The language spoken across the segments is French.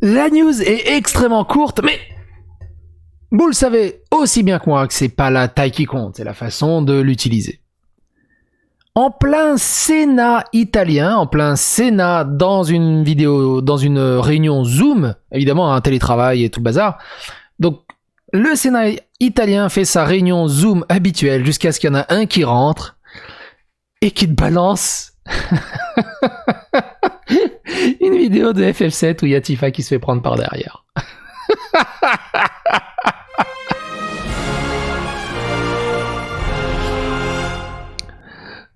La news est extrêmement courte, mais vous le savez aussi bien que moi que c'est pas la taille qui compte, c'est la façon de l'utiliser. En plein Sénat italien, en plein Sénat dans une vidéo, dans une réunion Zoom, évidemment un télétravail et tout le bazar. Donc le Sénat italien fait sa réunion Zoom habituelle jusqu'à ce qu'il y en a un qui rentre et qui te balance une vidéo de FF7 où il y a Tifa qui se fait prendre par derrière.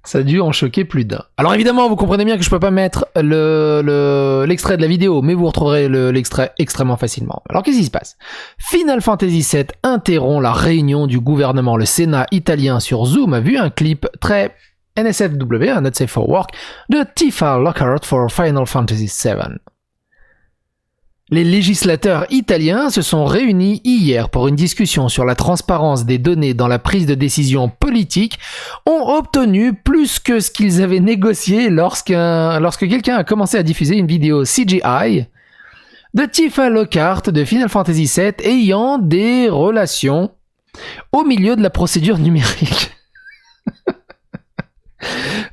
Ça a dû en choquer plus d'un. Alors évidemment, vous comprenez bien que je peux pas mettre l'extrait de la vidéo, mais vous retrouverez l'extrait extrêmement facilement. Alors qu'est-ce qui se passe ? Final Fantasy VII interrompt la réunion du gouvernement. Le Sénat italien sur Zoom a vu un clip très NSFW, un Not Safe for Work, de Tifa Lockhart for Final Fantasy VII. Les législateurs italiens se sont réunis hier pour une discussion sur la transparence des données dans la prise de décision politique, ont obtenu plus que ce qu'ils avaient négocié lorsque quelqu'un a commencé à diffuser une vidéo CGI de Tifa Lockhart de Final Fantasy VII ayant des relations au milieu de la procédure numérique.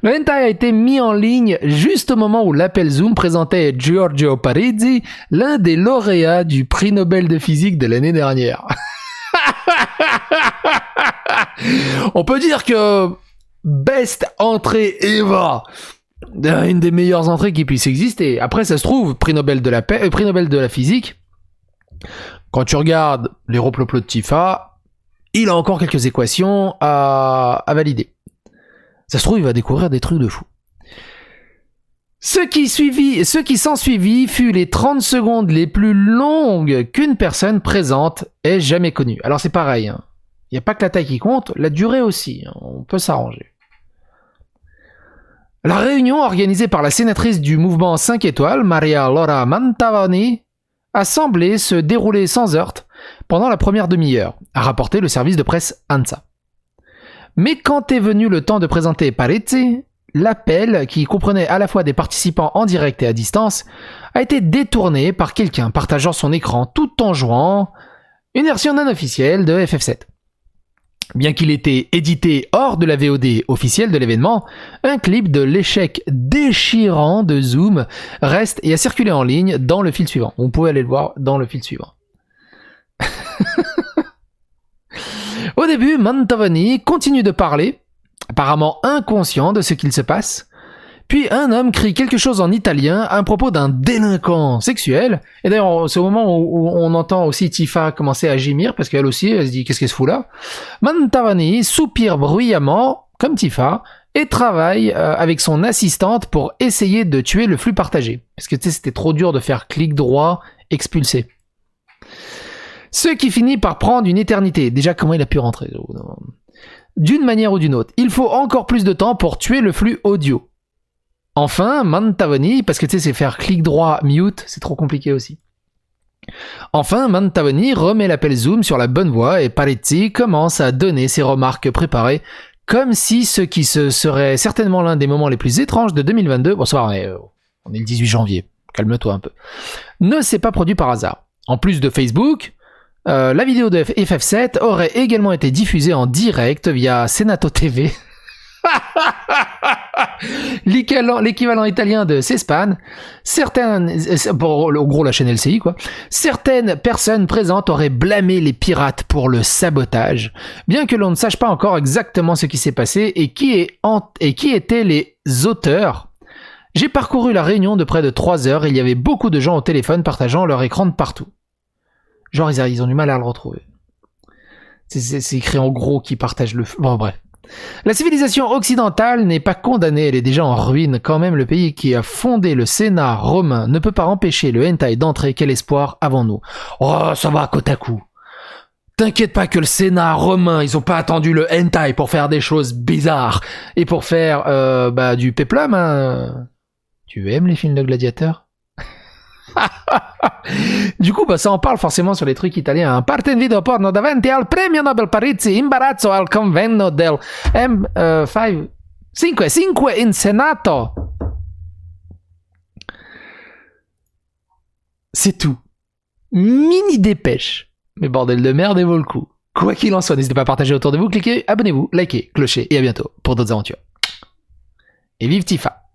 Le hentai a été mis en ligne juste au moment où l'appel Zoom présentait Giorgio Parisi, l'un des lauréats du prix Nobel de physique de l'année dernière. On peut dire que best entrée ever, une des meilleures entrées qui puisse exister. Après, ça se trouve, prix Nobel de la physique. Quand tu regardes les reploplots de Tifa, il a encore quelques équations à valider. Ça se trouve, il va découvrir des trucs de fou. Ce qui s'ensuivit fut les 30 secondes les plus longues qu'une personne présente ait jamais connues. Alors c'est pareil, hein. Il n'y a pas que la taille qui compte, la durée aussi, hein. On peut s'arranger. La réunion organisée par la sénatrice du mouvement 5 étoiles, Maria Laura Mantovani, a semblé se dérouler sans heurts pendant la première demi-heure, a rapporté le service de presse ANSA. Mais quand est venu le temps de présenter Parisi, l'appel, qui comprenait à la fois des participants en direct et à distance, a été détourné par quelqu'un partageant son écran tout en jouant une version non officielle de FF7. Bien qu'il ait été édité hors de la VOD officielle de l'événement, un clip de l'échec déchirant de Zoom reste et a circulé en ligne dans le fil suivant. Vous pouvez aller le voir dans le fil suivant. Au début, Mantovani continue de parler, apparemment inconscient de ce qu'il se passe. Puis un homme crie quelque chose en italien à propos d'un délinquant sexuel. Et d'ailleurs, c'est au moment où on entend aussi Tifa commencer à gémir, parce qu'elle aussi, elle se dit « Qu'est-ce qu'elle se fout là ?» Mantovani soupire bruyamment, comme Tifa, et travaille avec son assistante pour essayer de tuer le flux partagé. Parce que tu sais, c'était trop dur de faire clic droit, expulser. Ce qui finit par prendre une éternité. Déjà, comment il a pu rentrer ? D'une manière ou d'une autre. Il faut encore plus de temps pour tuer le flux audio. Enfin, Mantovani, parce que tu sais, c'est faire clic droit, mute, c'est trop compliqué aussi. Enfin, Mantovani remet l'appel Zoom sur la bonne voie et Parisi commence à donner ses remarques préparées, comme si ce qui serait certainement l'un des moments les plus étranges de 2022, bon ça va, on est le 18 janvier, calme-toi un peu, ne s'est pas produit par hasard. En plus de Facebook, la vidéo de FF7 aurait également été diffusée en direct via Senato TV, l'équivalent italien de C-SPAN. En gros la chaîne LCI quoi. Certaines personnes présentes auraient blâmé les pirates pour le sabotage, bien que l'on ne sache pas encore exactement ce qui s'est passé et qui étaient les auteurs. J'ai parcouru la réunion de près de 3 heures et il y avait beaucoup de gens au téléphone partageant leur écran de partout. Genre, ils ont du mal à le retrouver. C'est écrit en gros qu'ils partagent le... Bon, bref. La civilisation occidentale n'est pas condamnée, elle est déjà en ruine. Quand même, le pays qui a fondé le Sénat romain ne peut pas empêcher le hentai d'entrer. Quel espoir avons-nous ? Oh, ça va, Kotaku. T'inquiète pas que le Sénat romain, ils ont pas attendu le hentai pour faire des choses bizarres. Et pour faire, du péplum, hein. Tu aimes les films de gladiateurs ? Du coup, ça en parle forcément sur les trucs italiens. Parte in video porno davanti al premio Nobel Parisi, imbarazzo al convegno del cinque in Senato. C'est tout. Mini dépêche. Mais bordel de merde, et vaut le coup. Quoi qu'il en soit, n'hésitez pas à partager autour de vous, cliquez, abonnez-vous, likez, clochez, et à bientôt pour d'autres aventures. Et vive Tifa!